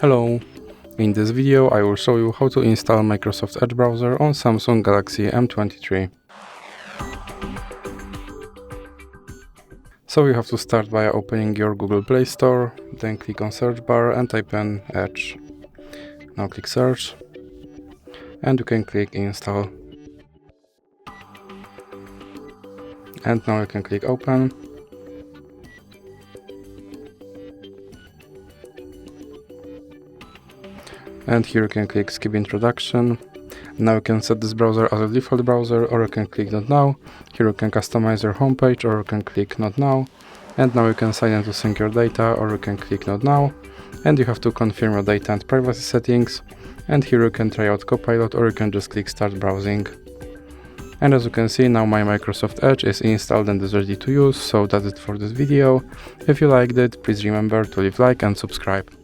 Hello! In this video I will show you how to install Microsoft Edge browser on Samsung Galaxy M23. So you have to start by opening your Google Play Store, then click on search bar and type in Edge. Now click search and you can click install. And now you can click open. And here you can click skip introduction. Now you can set this browser as a default browser, or you can click not now. Here you can customize your homepage, or you can click not now. And now you can sign in to sync your data, or you can click not now. And you have to confirm your data and privacy settings. And here you can try out Copilot, or you can just click start browsing. And as you can see, now my Microsoft Edge is installed and is ready to use. So that's it for this video. If you liked it, please remember to leave a like and subscribe.